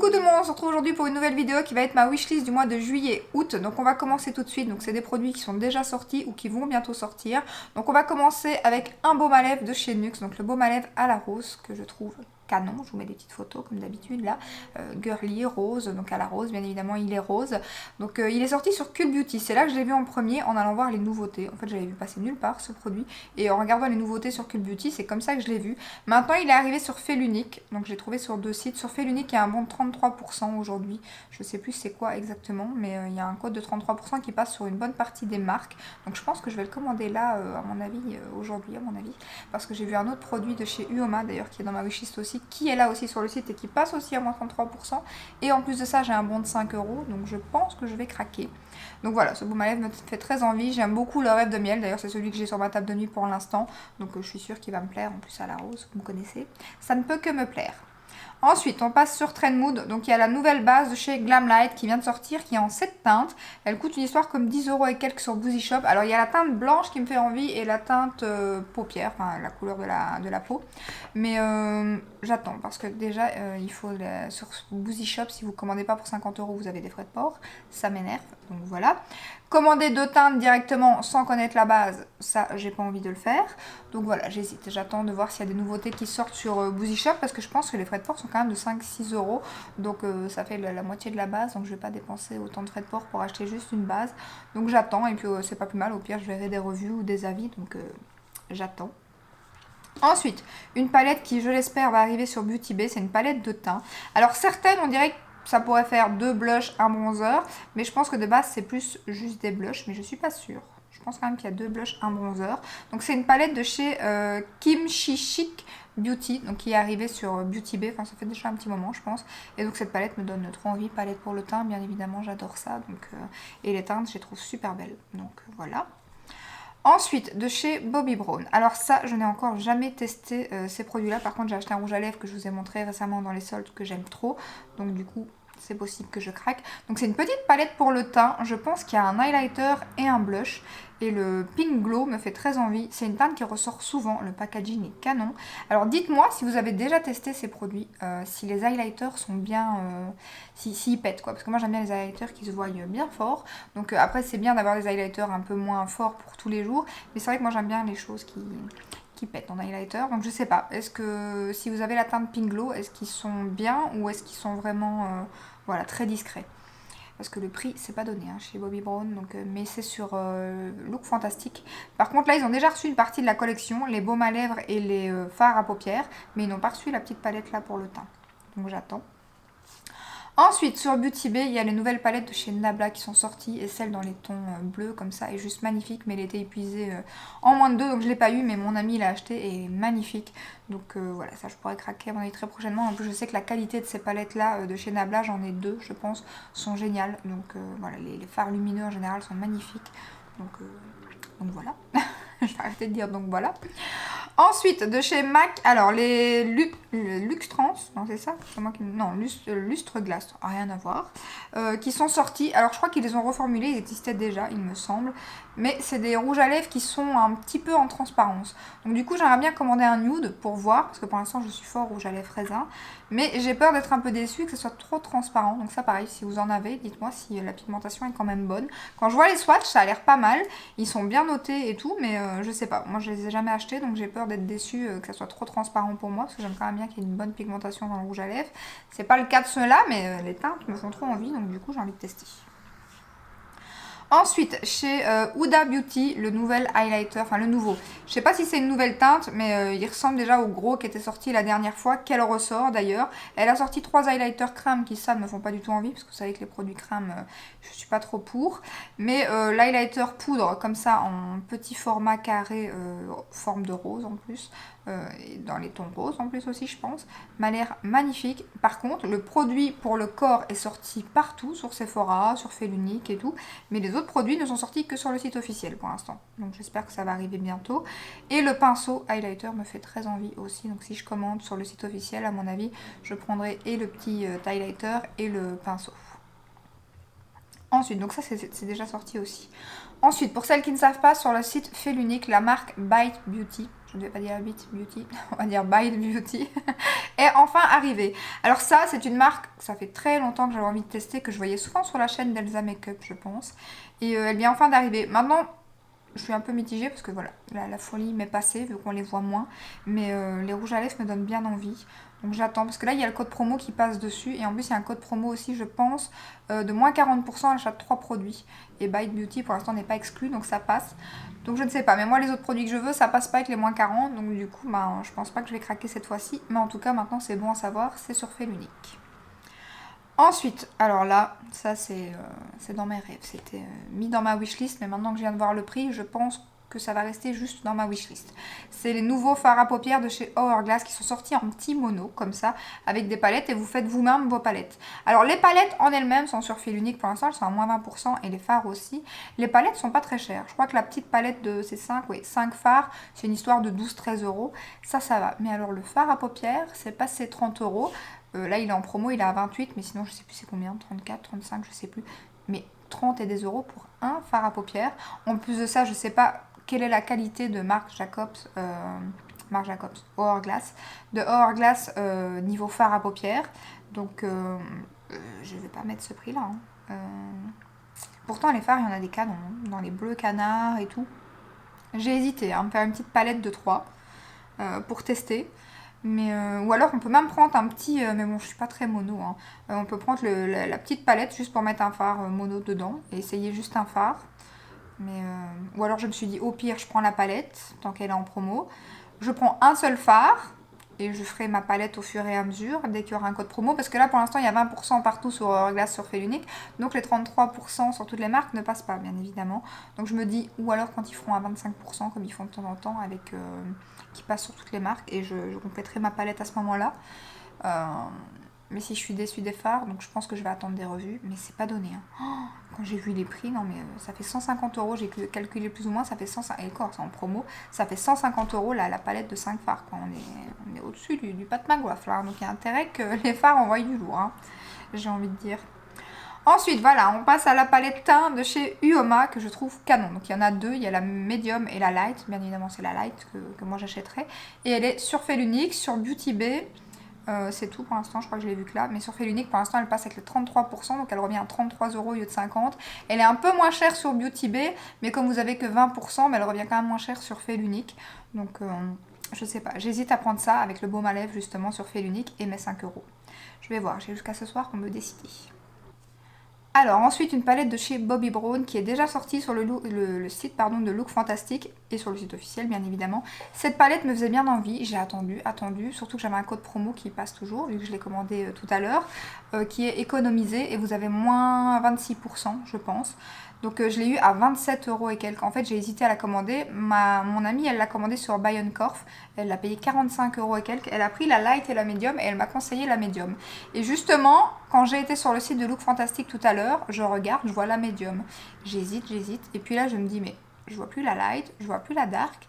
Coucou tout le monde, on se retrouve aujourd'hui pour une nouvelle vidéo qui va être ma wishlist du mois de juillet-août. Donc on va commencer tout de suite, donc c'est des produits qui sont déjà sortis ou qui vont bientôt sortir. Donc on va commencer avec un baume à lèvres de chez NYX, donc le baume à lèvres à la rose que je trouve canon. Je vous mets des petites photos comme d'habitude là, girly, rose, donc à la rose, bien évidemment il est rose. Donc il est sorti sur Cult Beauty, c'est là que je l'ai vu en premier en allant voir les nouveautés. En fait j'avais vu passer nulle part ce produit et en regardant les nouveautés sur Cult Beauty, c'est comme ça que je l'ai vu. Maintenant il est arrivé sur Fait l'Unique, donc je l'ai trouvé sur deux sites. Sur Fait l'Unique il y a un bon de 33% aujourd'hui, je sais plus c'est quoi exactement, mais il y a un code de 33% qui passe sur une bonne partie des marques. Donc je pense que je vais le commander là à mon avis, aujourd'hui à mon avis, parce que j'ai vu un autre produit de chez Uoma d'ailleurs qui est dans ma wishlist aussi, qui est là aussi sur le site et qui passe aussi à moins 33%. Et en plus de ça, j'ai un bon de 5 €, donc je pense que je vais craquer. Donc voilà, ce baume à lèvres me fait très envie. J'aime beaucoup le rêve de miel, d'ailleurs c'est celui que j'ai sur ma table de nuit pour l'instant. Donc je suis sûre qu'il va me plaire, en plus à la rose, vous me connaissez. Ça ne peut que me plaire. Ensuite, on passe sur Trend Mood. Donc, il y a la nouvelle base de chez Glamlight qui vient de sortir, qui est en 7 teintes. Elle coûte une histoire comme 10 € et quelques sur Boozy Shop. Alors, il y a la teinte blanche qui me fait envie et la teinte paupière, enfin la couleur de la peau. Mais j'attends parce que déjà, il faut sur Boozy Shop, si vous ne commandez pas pour 50 €, vous avez des frais de port. Ça m'énerve. Donc voilà. Commander deux teintes directement sans connaître la base, ça j'ai pas envie de le faire. Donc voilà, j'hésite. J'attends de voir s'il y a des nouveautés qui sortent sur Boozy Shop parce que je pense que les frais de port sont quand même de 5-6 €. Donc ça fait la moitié de la base, donc je vais pas dépenser autant de frais de port pour acheter juste une base. Donc j'attends et puis c'est pas plus mal. Au pire, je verrai des reviews ou des avis, donc j'attends. Ensuite, une palette qui, je l'espère, va arriver sur Beauty Bay. C'est une palette de teint. Alors certaines, on dirait que ça pourrait faire deux blushs, un bronzer, mais je pense que de base c'est plus juste des blushs, mais je suis pas sûre. Je pense quand même qu'il y a deux blushs, un bronzer. Donc c'est une palette de chez Kimchi Chic Beauty, donc qui est arrivée sur Beauty Bay. Enfin ça fait déjà un petit moment je pense. Et donc cette palette me donne trop envie. Palette pour le teint, bien évidemment j'adore ça. Donc, et les teintes je les trouve super belles. Donc voilà. Ensuite, de chez Bobbi Brown. Alors ça, je n'ai encore jamais testé ces produits-là. Par contre, j'ai acheté un rouge à lèvres que je vous ai montré récemment dans les soldes que j'aime trop. Donc du coup, c'est possible que je craque. Donc c'est une petite palette pour le teint. Je pense qu'il y a un highlighter et un blush. Et le Pink Glow me fait très envie. C'est une teinte qui ressort souvent. Le packaging est canon. Alors dites-moi si vous avez déjà testé ces produits. Si les highlighters sont bien... s'ils pètent quoi. Parce que moi j'aime bien les highlighters qui se voient bien fort. Donc après c'est bien d'avoir des highlighters un peu moins forts pour tous les jours. Mais c'est vrai que moi j'aime bien les choses qui pètent en highlighter. Donc je sais pas. Est-ce que si vous avez la teinte Pink Glow, est-ce qu'ils sont bien ou est-ce qu'ils sont vraiment voilà, très discrets? Parce que le prix c'est pas donné hein, chez Bobbi Brown, donc, mais c'est sur Look Fantastique. Par contre là ils ont déjà reçu une partie de la collection, les baumes à lèvres et les fards à paupières, mais ils n'ont pas reçu la petite palette là pour le teint. Donc j'attends. Ensuite, sur Beauty Bay, il y a les nouvelles palettes de chez Nabla qui sont sorties et celle dans les tons bleus comme ça est juste magnifique, mais elle était épuisée en moins de 2, donc je ne l'ai pas eu, mais mon ami l'a acheté et est magnifique. Donc voilà, ça je pourrais craquer à mon avis très prochainement. En plus, je sais que la qualité de ces palettes-là de chez Nabla, j'en ai deux, je pense, sont géniales. Donc voilà, les fards lumineux en général sont magnifiques. Donc voilà, je vais arrêter de dire donc voilà. Ensuite, de chez MAC, alors les Luxe Trans, non c'est ça non, Lustre Glace, rien à voir, qui sont sortis. Alors je crois qu'ils les ont reformulés, ils existaient déjà, il me semble. Mais c'est des rouges à lèvres qui sont un petit peu en transparence. Donc du coup, j'aimerais bien commander un nude pour voir, parce que pour l'instant, je suis fort rouge à lèvres raisin. Mais j'ai peur d'être un peu déçue, que ce soit trop transparent. Donc ça, pareil, si vous en avez, dites-moi si la pigmentation est quand même bonne. Quand je vois les swatchs, ça a l'air pas mal. Ils sont bien notés et tout, mais je sais pas. Moi, je les ai jamais achetés, donc j'ai peur d'être déçue, que ça soit trop transparent pour moi, parce que j'aime quand même bien qu'il y ait une bonne pigmentation dans le rouge à lèvres. C'est pas le cas de ceux-là, mais les teintes me font trop envie, donc du coup, j'ai envie de tester. Ensuite, chez Huda Beauty, le nouvel highlighter, enfin le nouveau. Je sais pas si c'est une nouvelle teinte, mais il ressemble déjà au gros qui était sorti la dernière fois, qu'elle ressort d'ailleurs. Elle a sorti 3 highlighters crème qui, ça, ne me font pas du tout envie, parce que vous savez que les produits crème, je suis pas trop pour. Mais l'highlighter poudre, comme ça, en petit format carré, forme de rose en plus, et dans les tons roses en plus aussi, je pense, m'a l'air magnifique. Par contre, le produit pour le corps est sorti partout, sur Sephora, sur Fait l'Unique et tout, mais les autres produits ne sont sortis que sur le site officiel pour l'instant. Donc j'espère que ça va arriver bientôt. Et le pinceau highlighter me fait très envie aussi. Donc si je commande sur le site officiel, à mon avis, je prendrai et le petit highlighter et le pinceau. Ensuite, donc ça c'est déjà sorti aussi. Ensuite, pour celles qui ne savent pas, sur le site Fait l'Unique, la marque Bite Beauty, je ne vais pas dire Bite Beauty, on va dire Bite Beauty, est enfin arrivée. Alors ça, c'est une marque, ça fait très longtemps que j'avais envie de tester, que je voyais souvent sur la chaîne d'Elsa Makeup, je pense. Et elle vient enfin d'arriver. Maintenant, je suis un peu mitigée parce que voilà, la folie m'est passée vu qu'on les voit moins. Mais les rouges à lèvres me donnent bien envie. Donc j'attends parce que là il y a le code promo qui passe dessus. Et en plus il y a un code promo aussi je pense de moins 40% à l'achat de 3 produits. Et Bite Beauty pour l'instant n'est pas exclu donc ça passe. Donc je ne sais pas. Mais moi les autres produits que je veux ça passe pas avec les moins 40. Donc du coup ben, je pense pas que je vais craquer cette fois-ci. Mais en tout cas maintenant c'est bon à savoir. C'est sur Fait l'Unique. Ensuite, alors là, ça c'est dans mes rêves, c'était mis dans ma wishlist, mais maintenant que je viens de voir le prix, je pense que ça va rester juste dans ma wishlist. C'est les nouveaux fards à paupières de chez Hourglass qui sont sortis en petit mono, comme ça, avec des palettes, et vous faites vous-même vos palettes. Alors les palettes en elles-mêmes sont sur Fait l'Unique pour l'instant, elles sont à moins 20%, et les fards aussi. Les palettes sont pas très chères, je crois que la petite palette de ces 5 fards, c'est une histoire de 12-13 euros, ça va. Mais alors le fard à paupières, c'est passé 30 euros. Là, il est en promo, il est à 28, mais sinon, je sais plus c'est combien, 34, 35, je sais plus. Mais 30 et des euros pour un fard à paupières. En plus de ça, je sais pas quelle est la qualité de Marc Jacobs, Hourglass, de Hourglass niveau fard à paupières. Donc, je vais pas mettre ce prix-là. Hein. Pourtant, les fards, il y en a des canons, hein, dans les bleus canards et tout. J'ai hésité à me faire une petite palette de 3 pour tester. Mais, ou alors on peut même prendre un petit, mais bon je suis pas très mono, hein. On peut prendre la petite palette juste pour mettre un fard mono dedans et essayer juste un fard. Mais, ou alors je me suis dit au pire je prends la palette tant qu'elle est en promo. Je prends un seul fard et je ferai ma palette au fur et à mesure dès qu'il y aura un code promo. Parce que là pour l'instant il y a 20% partout sur Hourglass sur Fait l'Unique. Donc les 33% sur toutes les marques ne passent pas bien évidemment. Donc je me dis ou alors quand ils feront à 25% comme ils font de temps en temps avec... qui passe sur toutes les marques et je compléterai ma palette à ce moment-là. Mais si je suis déçue des fards, donc je pense que je vais attendre des revues, mais c'est pas donné. Hein. Oh, quand j'ai vu les prix, non mais ça fait 150 euros, j'ai calculé plus ou moins, ça fait 150 et encore, c'est en promo, ça fait 150 euros la palette de 5 fards. Quoi. On est au-dessus du Pat McGrath là, donc il y a intérêt que les fards envoient du lourd, hein, j'ai envie de dire. Ensuite, voilà, on passe à la palette teint de chez Uoma que je trouve canon. Donc il y en a deux, il y a la medium et la light. Bien évidemment, c'est la light que moi j'achèterai. Et elle est sur Fait l'Unique, sur Beauty Bay. C'est tout pour l'instant, je crois que je l'ai vu que là. Mais sur Fait l'Unique, pour l'instant, elle passe avec le 33%. Donc elle revient à 33 euros au lieu de 50. Elle est un peu moins chère sur Beauty Bay. Mais comme vous avez que 20%, mais elle revient quand même moins chère sur Fait l'Unique. Donc je sais pas, j'hésite à prendre ça avec le baume à lèvres justement sur Fait l'Unique et mes 5 euros. Je vais voir, j'ai jusqu'à ce soir pour me décider. Alors ensuite une palette de chez Bobbi Brown qui est déjà sortie sur le site de Look Fantastic et sur le site officiel bien évidemment. Cette palette me faisait bien envie, j'ai attendu, surtout que j'avais un code promo qui passe toujours vu que je l'ai commandé tout à l'heure, qui est économisé et vous avez moins 26% je pense. Donc je l'ai eu à 27 euros et quelques. En fait j'ai hésité à la commander. Mon amie elle l'a commandée sur Buy on Corf. Elle l'a payé 45 euros et quelques. Elle a pris la light et la medium et elle m'a conseillé la medium. Et justement quand j'ai été sur le site de Look Fantastic tout à l'heure, je regarde, je vois la medium. J'hésite. Et puis là je me dis mais je vois plus la light, je vois plus la dark.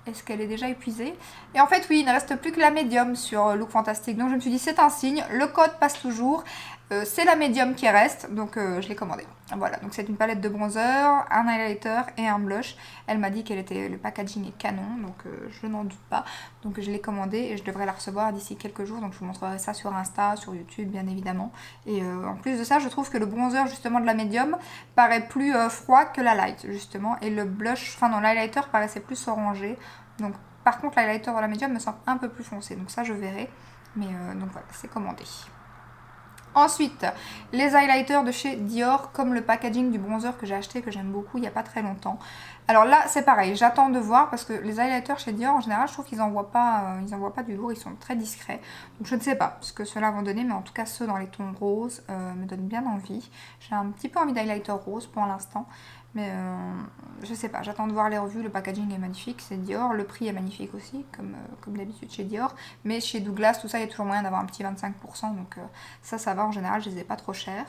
Est-ce qu'elle est déjà épuisée? Et en fait oui, il ne reste plus que la medium sur Look Fantastic. Donc je me suis dit c'est un signe, le code passe toujours. C'est la médium qui reste, donc je l'ai commandée. Voilà, donc c'est une palette de bronzer, un highlighter et un blush. Elle m'a dit le packaging est canon, donc je n'en doute pas. Donc je l'ai commandée et je devrais la recevoir d'ici quelques jours. Donc je vous montrerai ça sur Insta, sur YouTube bien évidemment. Et en plus de ça, je trouve que le bronzer justement de la médium paraît plus froid que la light justement. Et le blush, l'highlighter paraissait plus orangé. Donc par contre l'highlighter de la médium me semble un peu plus foncé. Donc ça je verrai. Mais donc voilà, c'est commandé. Ensuite, les highlighters de chez Dior, comme le packaging du bronzer que j'ai acheté, que j'aime beaucoup il n'y a pas très longtemps. Alors là, c'est pareil, j'attends de voir parce que les highlighters chez Dior, en général, je trouve qu'ils n'envoient pas du lourd, ils sont très discrets. Donc je ne sais pas ce que ceux-là vont donner, mais en tout cas, ceux dans les tons roses me donnent bien envie. J'ai un petit peu envie d'highlighter rose pour l'instant. Mais je sais pas, j'attends de voir les revues, le packaging est magnifique, c'est Dior, le prix est magnifique aussi, comme d'habitude chez Dior. Mais chez Douglas, tout ça, il y a toujours moyen d'avoir un petit 25%, donc ça va, en général, je les ai pas trop chers.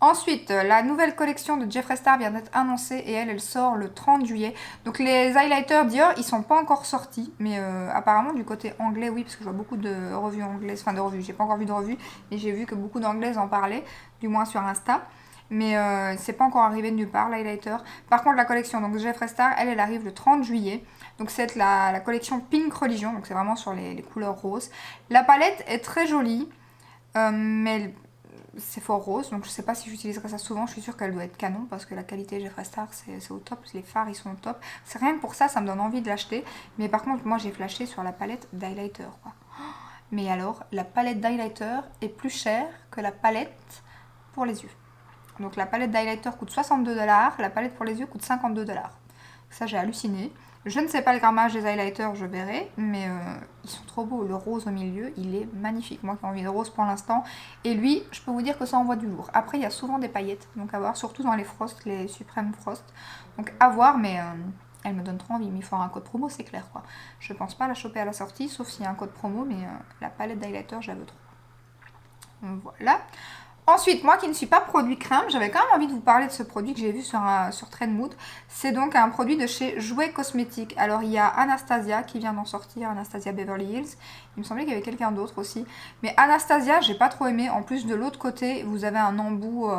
Ensuite, la nouvelle collection de Jeffree Star vient d'être annoncée et elle sort le 30 juillet. Donc les highlighters Dior, ils sont pas encore sortis, mais apparemment du côté anglais, oui, parce que je vois beaucoup de revues anglaises, j'ai pas encore vu de revues, mais j'ai vu que beaucoup d'anglaises en parlaient, du moins sur Insta. mais c'est pas encore arrivé de nulle part l'highlighter. Par contre la collection donc Jeffree Star, elle arrive le 30 juillet. Donc c'est la collection Pink Religion, donc c'est vraiment sur les couleurs roses. La palette est très jolie, mais c'est fort rose, donc je sais pas si j'utiliserai ça souvent. Je suis sûre qu'elle doit être canon parce que la qualité Jeffree Star c'est au top, les fards ils sont au top. C'est rien que pour ça, ça me donne envie de l'acheter. Mais par contre moi j'ai flashé sur la palette d'highlighter quoi. Mais alors la palette d'highlighter est plus chère que la palette pour les yeux. Donc la palette d'highlighter coûte 62 $, la palette pour les yeux coûte 52 $. Ça j'ai halluciné. Je ne sais pas le grammage des highlighters, je verrai, mais ils sont trop beaux. Le rose au milieu, il est magnifique. Moi qui ai envie de rose pour l'instant. Et lui, je peux vous dire que ça envoie du lourd. Après, il y a souvent des paillettes, donc à voir, surtout dans les Frost, les Supreme Frost. Donc à voir, mais elle me donne trop envie. Mais il faut avoir un code promo, c'est clair quoi. Je pense pas la choper à la sortie, sauf s'il y a un code promo, mais la palette d'highlighter, je la veux trop. Donc, voilà. Ensuite, moi qui ne suis pas produit crème, j'avais quand même envie de vous parler de ce produit que j'ai vu sur Trendmood. C'est donc un produit de chez Jouet Cosmétiques. Alors il y a Anastasia qui vient d'en sortir, Anastasia Beverly Hills. Il me semblait qu'il y avait quelqu'un d'autre aussi. Mais Anastasia, j'ai pas trop aimé. En plus, de l'autre côté, vous avez un embout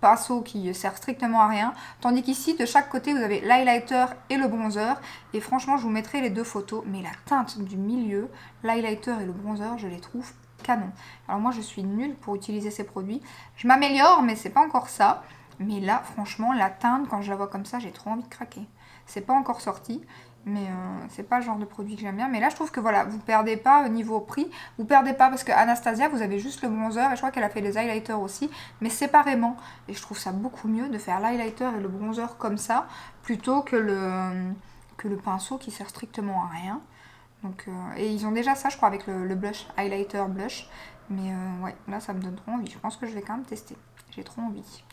pinceau qui sert strictement à rien. Tandis qu'ici, de chaque côté, vous avez l'highlighter et le bronzer. Et franchement, je vous mettrai les deux photos. Mais la teinte du milieu, l'highlighter et le bronzer, je les trouve canon. Alors moi je suis nulle pour utiliser ces produits. Je m'améliore mais c'est pas encore ça. Mais là franchement la teinte quand je la vois comme ça j'ai trop envie de craquer. C'est pas encore sorti mais c'est pas le genre de produit que j'aime bien. Mais là je trouve que voilà vous perdez pas au niveau prix. Vous perdez pas parce que Anastasia vous avez juste le bronzer et je crois qu'elle a fait les highlighters aussi. Mais séparément. Et je trouve ça beaucoup mieux de faire l'highlighter et le bronzer comme ça plutôt que le pinceau qui sert strictement à rien. Donc, et ils ont déjà ça je crois avec le blush, highlighter blush. Mais ouais, là ça me donne trop envie. Je pense que je vais quand même tester. J'ai trop envie.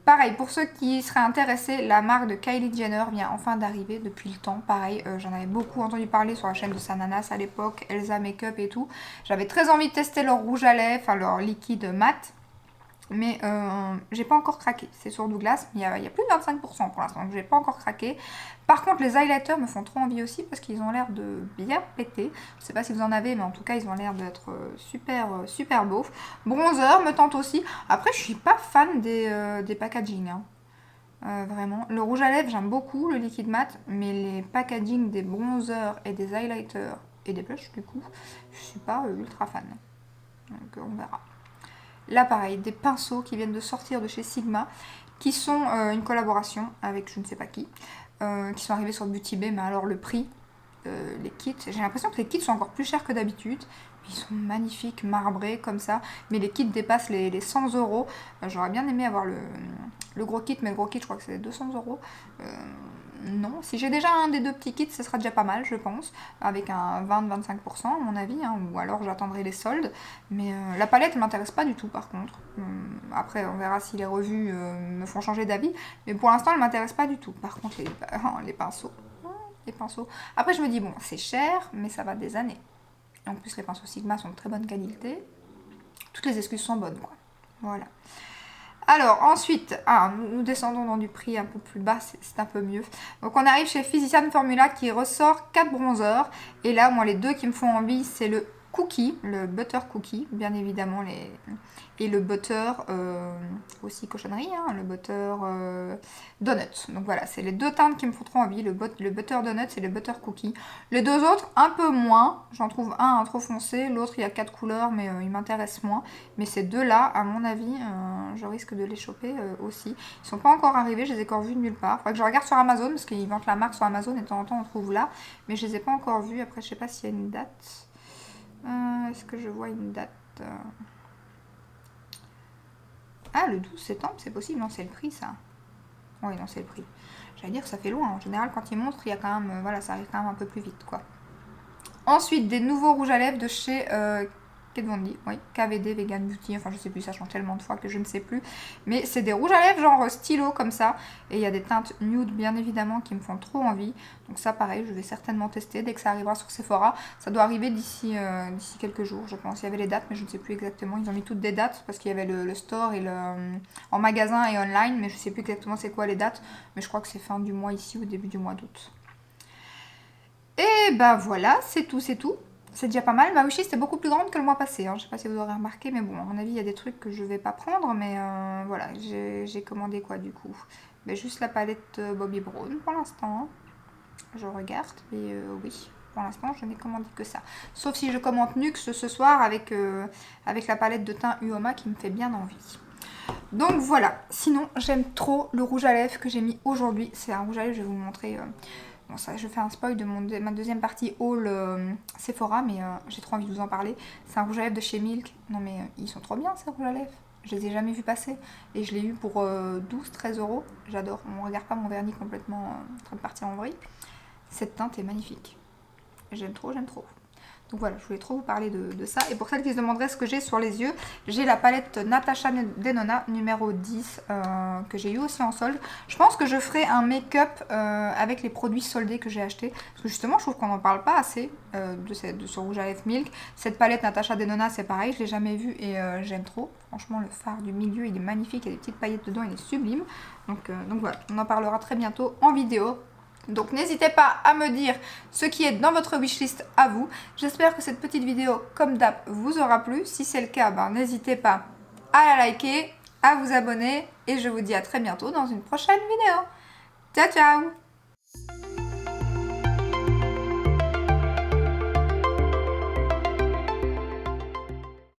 Pareil, pour ceux qui seraient intéressés, la marque de Kylie Jenner vient enfin d'arriver depuis le temps. Pareil, j'en avais beaucoup entendu parler sur la chaîne de Sananas à l'époque, Elsa Makeup et tout. J'avais très envie de tester leur rouge à lèvres, enfin leur liquide mat. Mais j'ai pas encore craqué. C'est sur Douglas, mais il y a plus de 25% pour l'instant, donc j'ai pas encore craqué. Par contre, les highlighters me font trop envie aussi parce qu'ils ont l'air de bien péter. Je sais pas si vous en avez, mais en tout cas, ils ont l'air d'être super beaux. Bronzer me tente aussi. Après, je suis pas fan des packaging. Hein. Vraiment. Le rouge à lèvres, j'aime beaucoup le liquide mat, mais les packaging des bronzers et des highlighters et des blushs, du coup, je suis pas ultra fan. Donc, on verra. Là, pareil, des pinceaux qui viennent de sortir de chez Sigma, qui sont une collaboration avec je ne sais pas qui sont arrivés sur Beauty Bay, mais alors le prix, les kits, j'ai l'impression que les kits sont encore plus chers que d'habitude. Ils sont magnifiques, marbrés comme ça, mais les kits dépassent les 100 €. J'aurais bien aimé avoir le gros kit, mais le gros kit, je crois que c'est 200 €. Non, si j'ai déjà un des deux petits kits, ce sera déjà pas mal, je pense, avec un 20-25% à mon avis, hein, ou alors j'attendrai les soldes. Mais la palette ne m'intéresse pas du tout par contre. Après, on verra si les revues me font changer d'avis, mais pour l'instant, elle ne m'intéresse pas du tout. Par contre, les pinceaux. Les pinceaux. Après, je me dis, bon, c'est cher, mais ça va des années. Et en plus, les pinceaux Sigma sont de très bonne qualité. Toutes les excuses sont bonnes, quoi. Voilà. Alors ensuite, nous descendons dans du prix un peu plus bas, c'est un peu mieux. Donc on arrive chez Physician Formula qui ressort 4 bronzers. Et là, moi les deux qui me font envie, c'est le cookie, le butter cookie, bien évidemment, et le butter, aussi cochonnerie, hein, le butter donut. Donc voilà, c'est les deux teintes qui me font trop envie, le butter donut et le butter cookie. Les deux autres, un peu moins, j'en trouve un trop foncé, l'autre il y a 4 couleurs, mais il m'intéresse moins. Mais ces deux-là, à mon avis, je risque de les choper aussi. Ils sont pas encore arrivés, je les ai encore vus de nulle part. Faudrait que je regarde sur Amazon, parce qu'ils vendent la marque sur Amazon, et de temps en temps on trouve là. Mais je les ai pas encore vus, après je sais pas s'il y a une date. Est-ce que je vois une date Ah, le 12 septembre, c'est possible. Non, c'est le prix, ça. Oui, non, c'est le prix. J'allais dire que ça fait loin. En général, quand ils montrent, il y a quand même... voilà, ça arrive quand même un peu plus vite, quoi. Ensuite, des nouveaux rouges à lèvres de chez Kat Von D. Oui, KVD Vegan Beauty. Enfin, je sais plus, ça change tellement de fois que je ne sais plus. Mais c'est des rouges à lèvres genre stylo comme ça. Et il y a des teintes nude, bien évidemment, qui me font trop envie. Donc ça, pareil, je vais certainement tester dès que ça arrivera sur Sephora. Ça doit arriver d'ici quelques jours, je pense. Il y avait les dates, mais je ne sais plus exactement. Ils ont mis toutes des dates parce qu'il y avait le store et en magasin et online. Mais je ne sais plus exactement c'est quoi les dates. Mais je crois que c'est fin du mois ici ou début du mois d'août. Et ben voilà, c'est tout, c'est tout. c'est déjà pas mal. Ma wishlist est beaucoup plus grande que le mois passé, hein. Je sais pas si vous aurez remarqué, mais bon, à mon avis, il y a des trucs que je vais pas prendre, mais voilà, j'ai commandé quoi du coup? Mais juste la palette Bobbi Brown pour l'instant, hein. Je regarde, et oui, pour l'instant, je n'ai commandé que ça. Sauf si je commande NYX ce soir avec, avec la palette de teint Uoma qui me fait bien envie. Donc voilà, sinon j'aime trop le rouge à lèvres que j'ai mis aujourd'hui. C'est un rouge à lèvres, je vais vous montrer. Bon, ça, je fais un spoil de ma deuxième partie haul Sephora, mais j'ai trop envie de vous en parler. C'est un rouge à lèvres de chez Milk. Non mais ils sont trop bien ces rouges à lèvres. Je les ai jamais vus passer. Et je l'ai eu pour 12-13 €. J'adore. On regarde pas mon vernis complètement en train de partir en vrille. Cette teinte est magnifique. J'aime trop, j'aime trop. Donc voilà, je voulais trop vous parler de ça. Et pour celles qui se demanderaient ce que j'ai sur les yeux, j'ai la palette Natasha Denona numéro 10 que j'ai eu aussi en solde. Je pense que je ferai un make-up avec les produits soldés que j'ai achetés. Parce que justement, je trouve qu'on n'en parle pas assez de ce rouge à lèvres Milk. Cette palette Natasha Denona, c'est pareil, je ne l'ai jamais vue et j'aime trop. Franchement, le fard du milieu, il est magnifique. Il y a des petites paillettes dedans, il est sublime. Donc voilà, on en parlera très bientôt en vidéo. Donc n'hésitez pas à me dire ce qui est dans votre wishlist à vous. J'espère que cette petite vidéo, comme d'hab, vous aura plu. Si c'est le cas, ben, n'hésitez pas à la liker, à vous abonner. Et je vous dis à très bientôt dans une prochaine vidéo. Ciao, ciao!